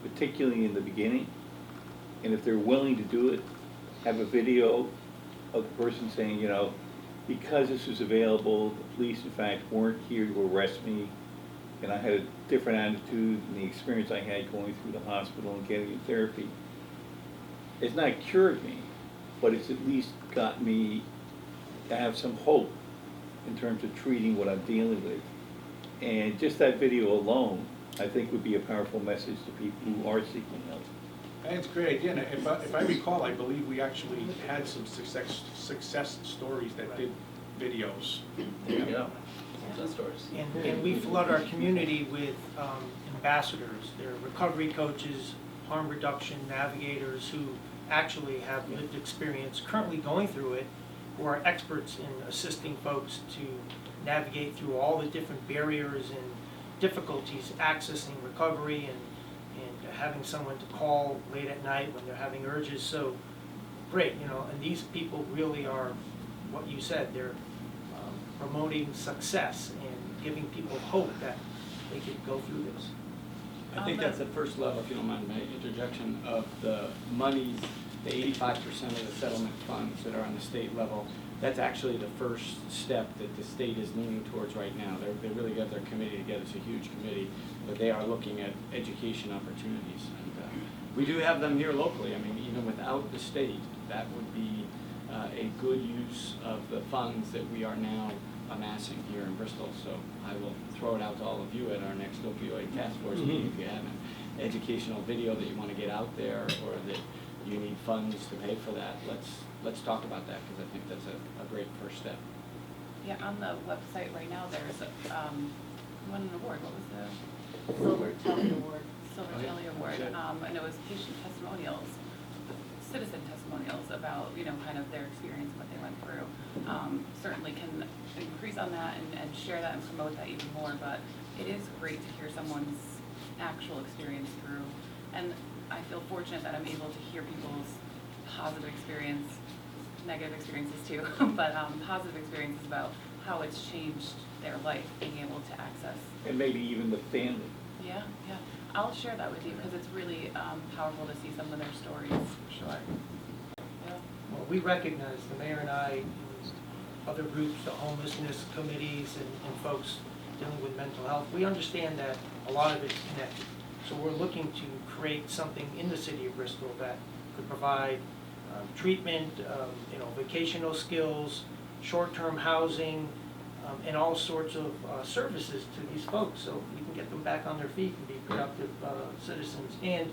particularly in the beginning, and if they're willing to do it, have a video of the person saying, you know, because this was available, the police in fact weren't here to arrest me, and I had a different attitude than the experience I had going through the hospital and getting therapy. It's not cured me, but it's at least got me to have some hope in terms of treating what I'm dealing with. And just that video alone, I think would be a powerful message to people who are seeking help. That's a great idea. And if I recall, I believe we actually had some success stories that did videos. Yeah, success stories. And we flood our community with ambassadors. They're recovery coaches, harm reduction navigators who actually have lived experience, currently going through it, who are experts in assisting folks to navigate through all the different barriers and difficulties accessing recovery and having someone to call late at night when they're having urges. So great, you know, and these people really are what you said, they're promoting success and giving people hope that they can go through this. I think that's the first level, if you don't mind my interjection, of the monies, the 85% of the settlement funds that are on the state level. That's actually the first step that the state is leaning towards right now. They really got their committee together. It's a huge committee, but they are looking at education opportunities. And we do have them here locally. I mean, even without the state, that would be a good use of the funds that we are now amassing here in Bristol. So I will throw it out to all of you at our next opioid task force meeting. If you have an educational video that you want to get out there, or that you need funds to pay for that, let's talk about that, because I think that's a great first step. Yeah, on the website right now, there's won an award. What was the Silver Telly Award? Silver Telly Award, and it was patient testimonials, citizen testimonials about, you know, kind of their experience, what they went through. Certainly can increase on that and share that and promote that even more, but it is great to hear someone's actual experience through, and I feel fortunate that I'm able to hear people's positive experience, negative experiences too, but positive experiences about how it's changed their life, being able to access. And maybe even the family. Yeah, yeah. I'll share that with you because it's really powerful to see some of their stories, for sure. Yeah. Well, we recognize, the mayor and I, and other groups, the homelessness committees and folks dealing with mental health, we understand that a lot of it's connected. So we're looking to create something in the city of Bristol that could provide treatment, you know, vocational skills, short-term housing, and all sorts of services to these folks, so we can get them back on their feet and be productive citizens, and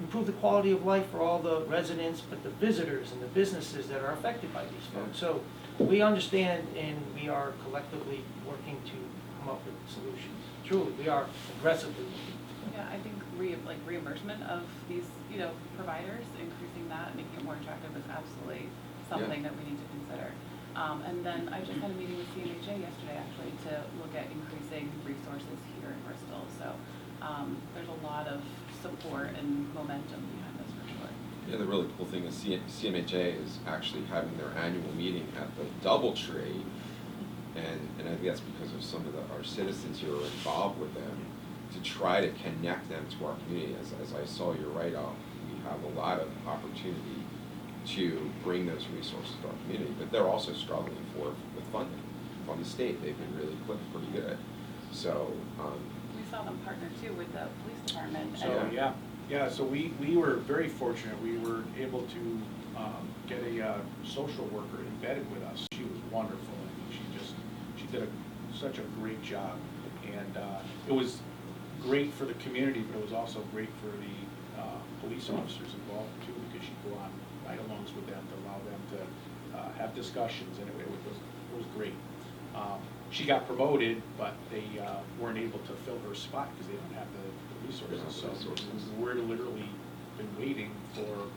improve the quality of life for all the residents, but the visitors and the businesses that are affected by these folks. So we understand, and we are collectively working to come up with solutions. Truly, we are aggressively looking. Yeah, I think reimbursement of these, you know, providers, increasing that, making it more attractive is absolutely something that we need to consider. And then I just had a meeting with CMHA yesterday, actually, to look at increasing resources here in Bristol. So there's a lot of support and momentum behind this, for sure. Yeah, the really cool thing is CMHA is actually having their annual meeting at the Doubletree, and I think that's because of some of our citizens who are involved with them, to try to connect them to our community. As I saw your write-up, we have a lot of opportunity to bring those resources to our community, but they're also struggling with funding from the state. They've been really pretty good. So we saw them partner too with the police department. So yeah. So we were very fortunate. We were able to get a social worker embedded with us. She was wonderful. I mean, she did such a great job, and it was great for the community, but it was also great for the police officers involved too, because she'd go on ride-alongs with them to allow them to have discussions, and it was great. She got promoted, but they weren't able to fill her spot because they don't have the resources. So we're literally been waiting for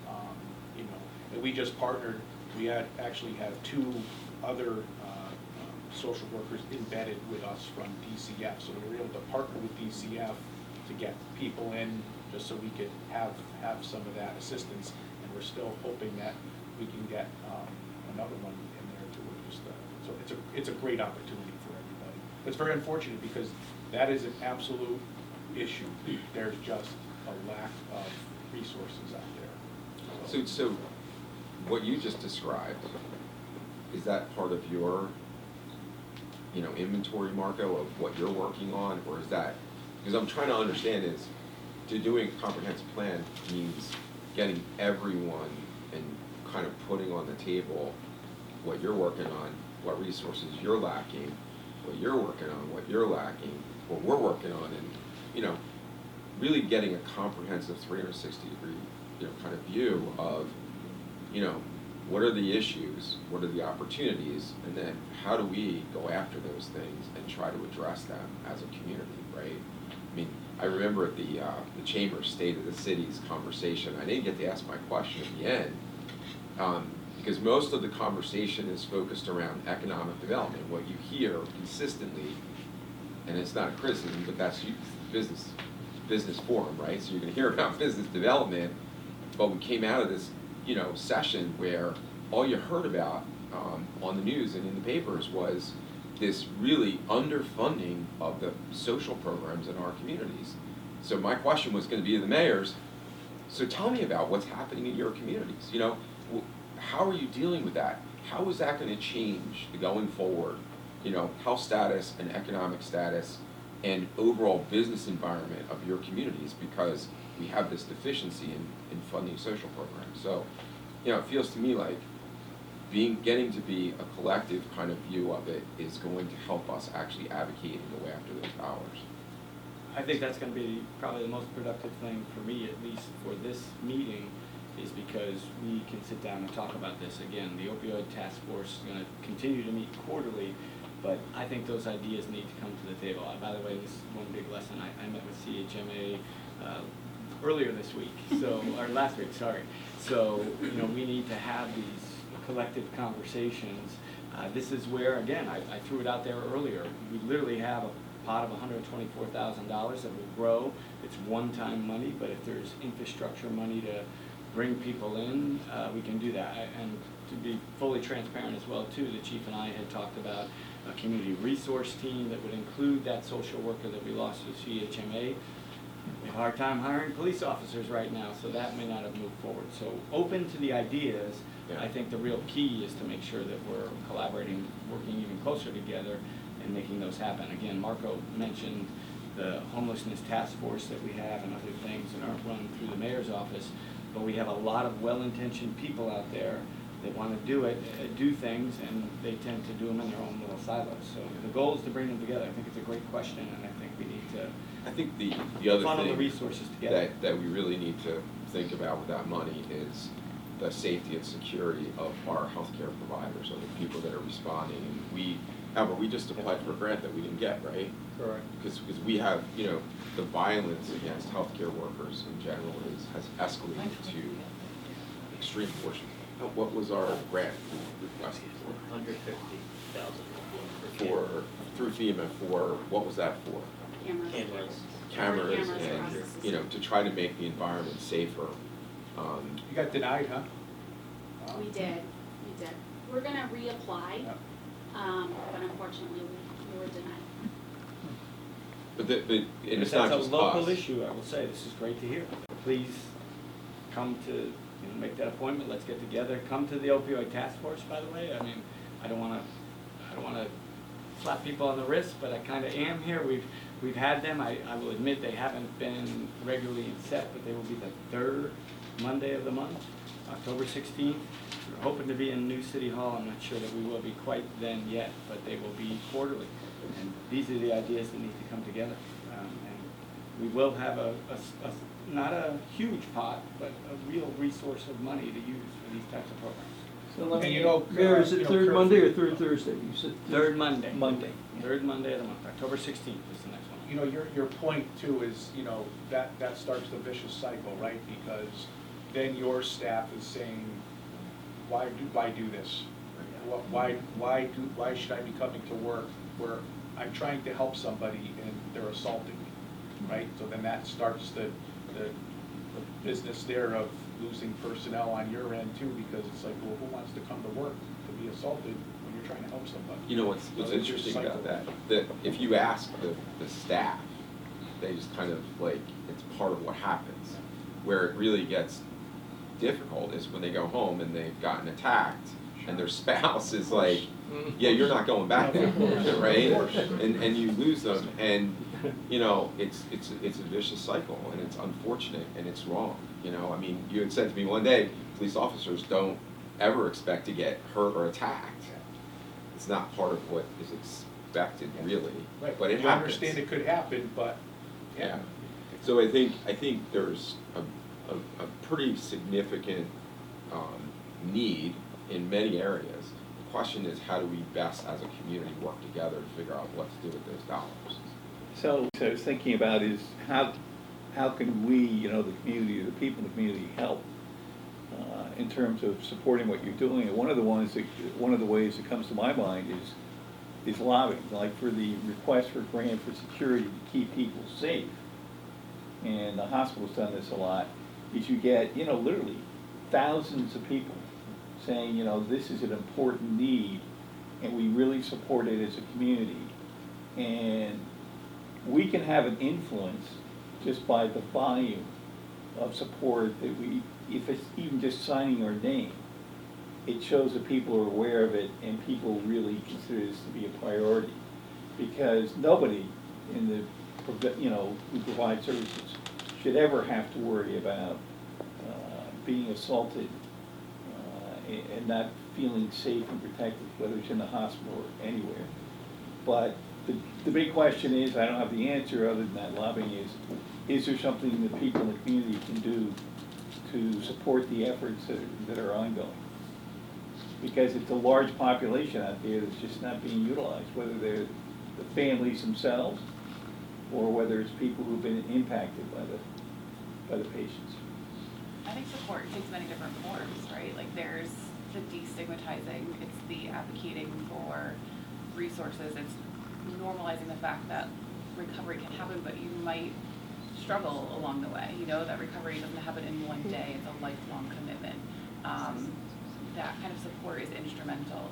And we just partnered, we actually have 2 other social workers embedded with us from DCF. So we were able to partner with DCF to get people in, just so we could have some of that assistance. And we're still hoping that we can get another one in there too. So it's a great opportunity for everybody. It's very unfortunate because that is an absolute issue. There's just a lack of resources out there. So what you just described, is that part of your, inventory, Marco, of what you're working on, or is that, because I'm trying to understand is, doing a comprehensive plan means getting everyone and kind of putting on the table what you're working on, what resources you're lacking, what you're working on, what you're lacking, what we're working on, and, really getting a comprehensive 360-degree, kind of view of, what are the issues, what are the opportunities, and then how do we go after those things and try to address them as a community, right? I mean, I remember at the Chamber State of the City's conversation, I didn't get to ask my question at the end, because most of the conversation is focused around economic development. What you hear consistently, and it's not a criticism, but that's business forum, right? So you're going to hear about business development, but we came out of this, session where all you heard about on the news and in the papers was this really underfunding of the social programs in our communities. So my question was going to be to the mayors, so tell me about what's happening in your communities. How are you dealing with that? How is that going to change going forward, health status and economic status and overall business environment of your communities, because we have this deficiency in funding social programs. So, it feels to me like getting to be a collective kind of view of it is going to help us actually advocate and go after those dollars. I think that's going to be probably the most productive thing for me, at least for this meeting, is because we can sit down and talk about this. Again, the opioid task force is going to continue to meet quarterly, but I think those ideas need to come to the table. By the way, this is one big lesson. I met with CHMA earlier this week, or last week, sorry. So, we need to have these collective conversations. This is where, again, I threw it out there earlier. We literally have a pot of $124,000 that will grow. It's one-time money, but if there's infrastructure money to bring people in, we can do that. And to be fully transparent as well, too, the chief and I had talked about a community resource team that would include that social worker that we lost to CHMA. We have a hard time hiring police officers right now, so that may not have moved forward. So open to the ideas. Yeah. I think the real key is to make sure that we're collaborating, working even closer together, and making those happen. Again, Marco mentioned the homelessness task force that we have and other things that aren't run through the mayor's office, but we have a lot of well-intentioned people out there that want to do things, and they tend to do them in their own little silos. So the goal is to bring them together. I think it's a great question, and I think we need to the other funnel thing the resources together. that we really need to think about with that money is the safety and security of our healthcare providers, or the people that are responding. And we just applied for a grant that we didn't get, right? Correct. Because we have, the violence against healthcare workers in general has escalated to extreme proportions. What was our grant requested for? $150,000 through FEMA for, what was that for? Cameras and, to try to make the environment safer. You got denied, huh? We did. We're gonna reapply, but unfortunately we were denied. But and it's That's not just a local us. issue, I will say. This is great to hear. Please come to, make that appointment. Let's get together. Come to the opioid task force, by the way. I mean, I don't want to slap people on the wrist, but I kind of am here. We've had them. I will admit they haven't been regularly set, but they will be the third Monday of the month, October 16th. We're hoping to be in New City Hall. I'm not sure that we will be quite then yet, but they will be quarterly. And these are the ideas that need to come together. And we will have not a huge pot, but a real resource of money to use for these types of programs. So let And me, you know, Mayor, is it third Kurt, Monday or third Thursday? You said Third Monday. Monday. Third Monday of the month. October 16th is the next one. Your point too is, that starts the vicious cycle, right? Because then your staff is saying, why do this? Why should I be coming to work where I'm trying to help somebody and they're assaulting me, right? So then that starts the business there of losing personnel on your end too, because it's like, well, who wants to come to work to be assaulted when you're trying to help somebody? You know what's So it's interesting just about cycle. that if you ask the staff, they just kind of like, it's part of what happens. Where it really gets difficult is when they go home and they've gotten attacked and their spouse is like, yeah, you're not going back there, right? And you lose them, and you know, it's a vicious cycle, and it's unfortunate, and it's wrong. You know, I mean, you had said to me one day, police officers don't ever expect to get hurt or attacked. It's not part of what is expected, really. Right, but it you happens. understand it could happen, but Yeah. So I think there's a pretty significant need in many areas. The question is, how do we best as a community work together to figure out what to do with those dollars? So I was thinking about is how can we, you know, the community, the people in the community help in terms of supporting what you're doing? And one of the ways that comes to my mind is lobbying, like for the request for grant for security to keep people safe. And the hospital's done this a lot. Is you get, you know, literally thousands of people saying, you know, this is an important need, and we really support it as a community. And we can have an influence just by the volume of support that we, if it's even just signing our name, it shows that people are aware of it and people really consider this to be a priority. Because nobody in the, you know, who provides services should ever have to worry about being assaulted and not feeling safe and protected, whether it's in the hospital or anywhere. But the big question is, I don't have the answer other than that lobbying is there something that people in the community can do to support the efforts that are ongoing? Because it's a large population out there that's just not being utilized, whether they're the families themselves or whether it's people who've been impacted by the patients. I think support takes many different forms, right? Like there's the destigmatizing, it's the advocating for resources, it's normalizing the fact that recovery can happen, but you might struggle along the way. You know, that recovery doesn't happen in one day, it's a lifelong commitment. That kind of support is instrumental.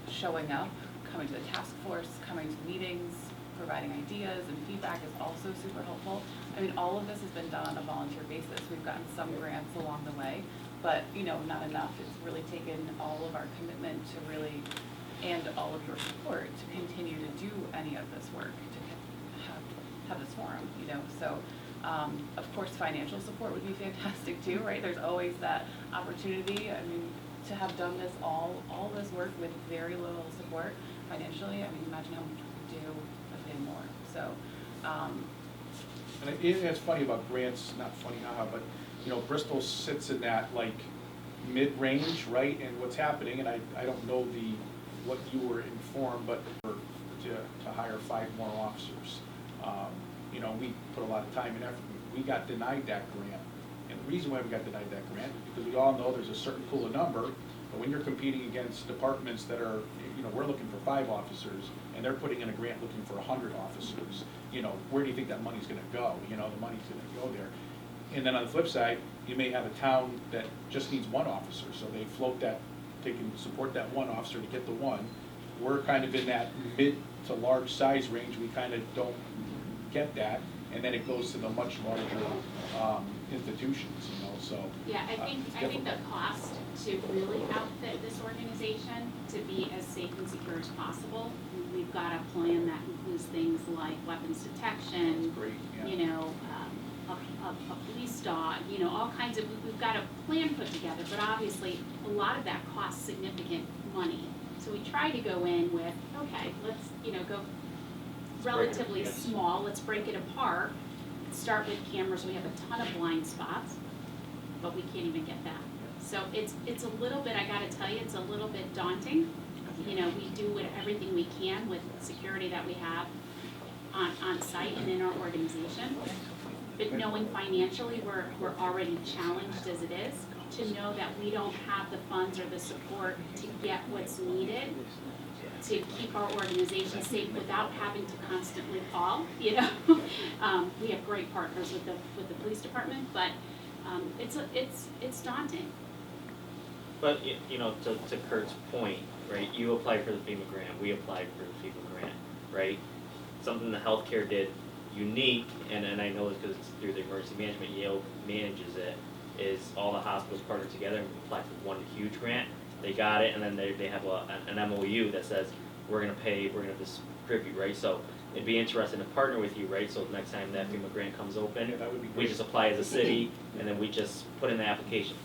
Showing up, coming to the task force, coming to meetings, providing ideas and feedback is also super helpful. I mean, all of this has been done on a volunteer basis. We've gotten some grants along the way, but you know, not enough. It's really taken all of our commitment to really, and all of your support to continue to do any of this work, to have this forum, you know. So, of course, financial support would be fantastic too, right? There's always that opportunity. I mean, to have done this all this work with very little support financially, I mean, imagine how much we could do if we more. So, and it's funny about grants, not funny, but you know, Bristol sits in that like mid-range, right? And what's happening, and I don't know what you were informed, but to hire 5 more officers. You know, we put a lot of time and effort. We got denied that grant. And the reason why we got denied that grant is because we all know there's a certain pool of number, but when you're competing against departments that are, you know, we're looking for 5 officers, and they're putting in a grant looking for 100 officers, you know, where do you think that money's gonna go? You know, the money's gonna go there. And then on the flip side, you may have a town that just needs 1 officer, so they float that, they can support that 1 officer to get the 1. We're kind of in that mid to large size range, we kind of don't get that, and then it goes to the much larger institutions, you know, so. Yeah, I think the cost to really outfit this organization to be as safe and secure as possible, we've got a plan that includes things like weapons detection, Great, yeah. you know, a police dog, you know, all kinds of, we've got a plan put together, but obviously a lot of that costs significant money. So we try to go in with, okay, let's, you know, go relatively small, let's break it apart, start with cameras, we have a ton of blind spots, but we can't even get that. So it's a little bit, I gotta tell you, it's a little bit daunting. You know, we do everything we can with security that we have on site and in our organization. But knowing financially we're already challenged as it is, to know that we don't have the funds or the support to get what's needed to keep our organization safe without having to constantly call, you know. We have great partners with the police department, but it's daunting. But, you know, to Kurt's point, right, you applied for the FEMA grant, we applied for the FEMA grant, right? Something the healthcare did unique, and I know it's because it's through the emergency management, Yale manages it, is all the hospitals partnered together and applied for one huge grant. They got it, and then they have an MOU that says, we're gonna distribute, right? So it'd be interesting to partner with you, right? So next time that FEMA grant comes open, Yeah, that would be we great. just apply as a city, and then we just put in the application.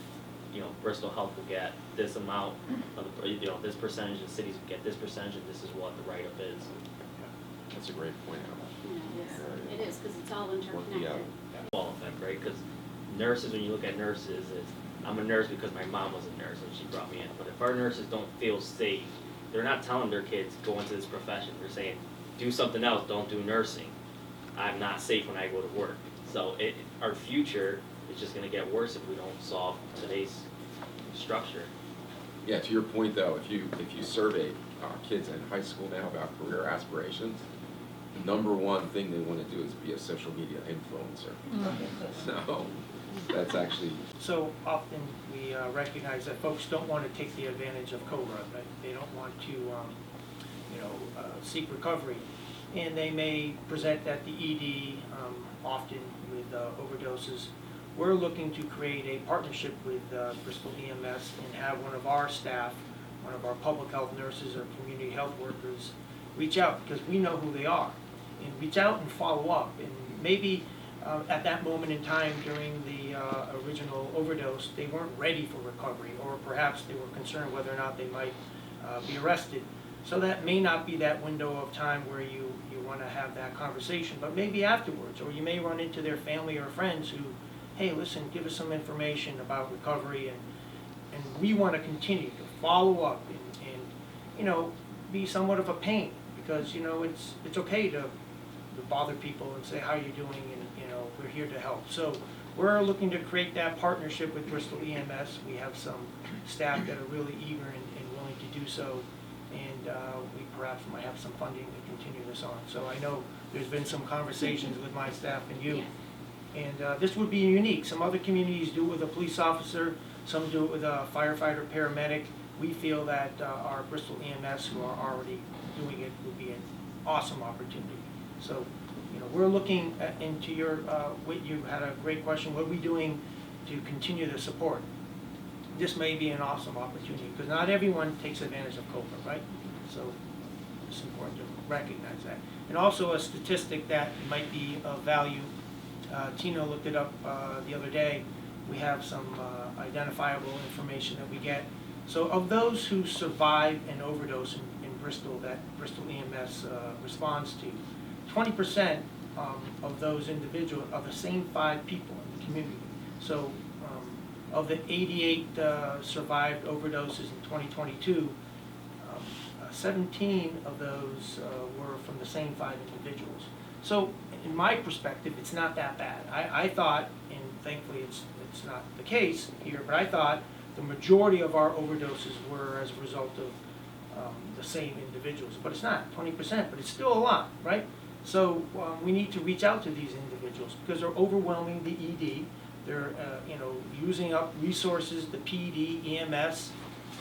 You know, Bristol Health will get this amount of the, you know, this percentage, the cities will get this percentage, and this is what the write-up is. That's a great point, Al. It is, because it's all interconnected. Well, right, because nurses, when you look at nurses, I'm a nurse because my mom was a nurse and she brought me in. But if our nurses don't feel safe, they're not telling their kids, go into this profession. They're saying, do something else, don't do nursing. I'm not safe when I go to work. So our future is just gonna get worse if we don't solve today's structure. Yeah, to your point though, if you survey kids in high school now about career aspirations, the number one thing they want to do is be a social media influencer. So that's actually... So often we recognize that folks don't want to take the advantage of COBRA, right? They don't want to, seek recovery. And they may present at the ED often with overdoses. We're looking to create a partnership with Bristol EMS and have one of our staff, one of our public health nurses or community health workers reach out, because we know who they are, and reach out and follow up. And maybe at that moment in time during the original overdose, they weren't ready for recovery, or perhaps they were concerned whether or not they might be arrested. So that may not be that window of time where you want to have that conversation, but maybe afterwards, or you may run into their family or friends who, hey, listen, give us some information about recovery, and we want to continue to follow up and be somewhat of a pain, because it's okay to bother people and say how you're doing, and we're here to help. So we're looking to create that partnership with Bristol EMS. We have some staff that are really eager and willing to do so, and we perhaps might have some funding to continue this on. So I know there's been some conversations with my staff and you, and this would be unique. Some other communities do it with a police officer, some do it with a firefighter, paramedic. We feel that our Bristol EMS, who are already doing it, would be an awesome opportunity. So, we're looking into you had a great question, what are we doing to continue the support? This may be an awesome opportunity, because not everyone takes advantage of COBRA, right? So it's important to recognize that. And also a statistic that might be of value, Tina looked it up the other day. We have some identifiable information that we get. So of those who survive an overdose in Bristol that Bristol EMS responds to, 20% of those individuals are the same 5 people in the community. So of the 88 survived overdoses in 2022, 17 of those were from the same 5 individuals. So in my perspective, it's not that bad. I thought, and thankfully it's not the case here, but I thought the majority of our overdoses were as a result of the same individuals. But it's not, 20%, but it's still a lot, right? So we need to reach out to these individuals, because they're overwhelming the ED. They're using up resources, the PD, EMS,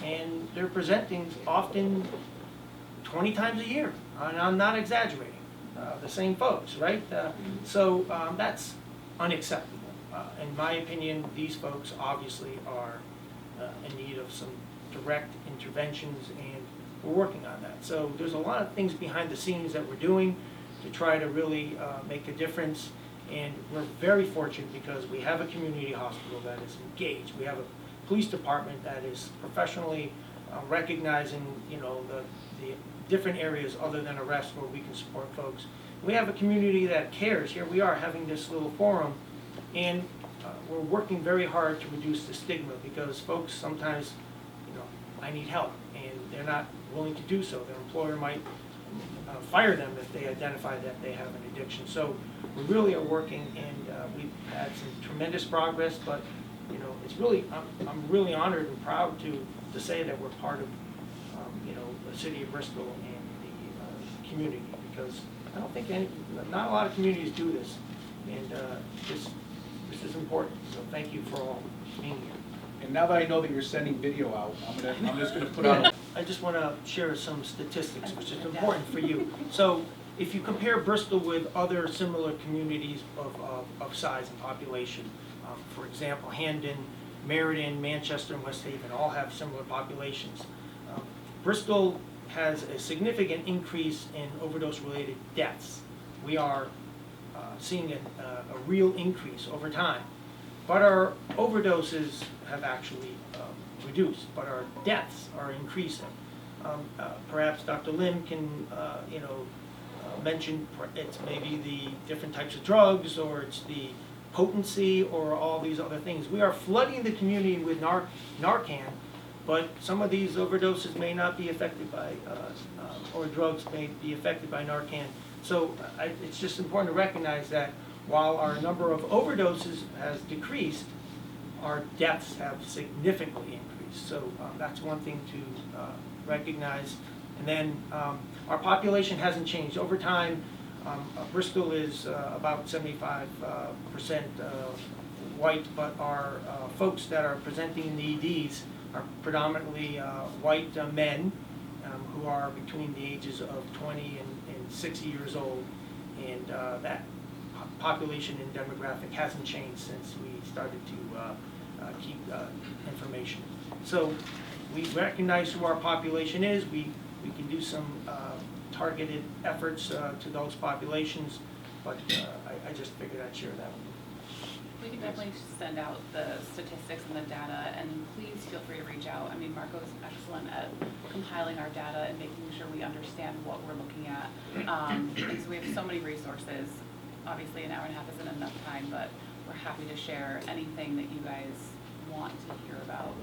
and they're presenting often 20 times a year. And I'm not exaggerating. The same folks, right? So that's unacceptable. In my opinion, these folks obviously are in need of some direct interventions, and we're working on that. So there's a lot of things behind the scenes that we're doing to try to really make a difference. And we're very fortunate because we have a community hospital that is engaged. We have a police department that is professionally recognizing, the different areas other than arrest where we can support folks. We have a community that cares. Here we are having this little forum, and we're working very hard to reduce the stigma, because folks sometimes, I need help, and they're not willing to do so. Their employer might fire them if they identify that they have an addiction. So we really are working, and we've had some tremendous progress, but you know, it's really, I'm really honored and proud to say that we're part of, you know, the city of Bristol and the community, because I don't think not a lot of communities do this, and this is important. So thank you for all being here. And now that I know that you're sending video out, I'm just gonna put out. I just want to share some statistics, which is important for you. So if you compare Bristol with other similar communities of size and population, for example, Hamden, Meriden, Manchester, and West Haven all have similar populations. Bristol has a significant increase in overdose-related deaths. We are seeing a real increase over time. But our overdoses have actually reduced, but our deaths are increasing. Perhaps Dr. Lim can, you know, mention it's maybe the different types of drugs, or it's the potency, or all these other things. We are flooding the community with Narcan, but some of these overdoses may not be affected by, or drugs may be affected by Narcan. So it's just important to recognize that while our number of overdoses has decreased, our deaths have significantly increased. So that's one thing to recognize. And then our population hasn't changed. Over time, Bristol is about 75% white, but our folks that are presenting in the EDs are predominantly white men who are between the ages of 20 and 60 years old. And that population and demographic hasn't changed since we started to keep information. So we recognize who our population is. We can do some targeted efforts to those populations, but I just figured I'd share that with you. We can definitely send out the statistics and the data, and please feel free to reach out. I mean, Marco's excellent at compiling our data and making sure we understand what we're looking at. And so we have so many resources. Obviously, an hour and a half isn't enough time, but we're happy to share anything that you guys want to hear about.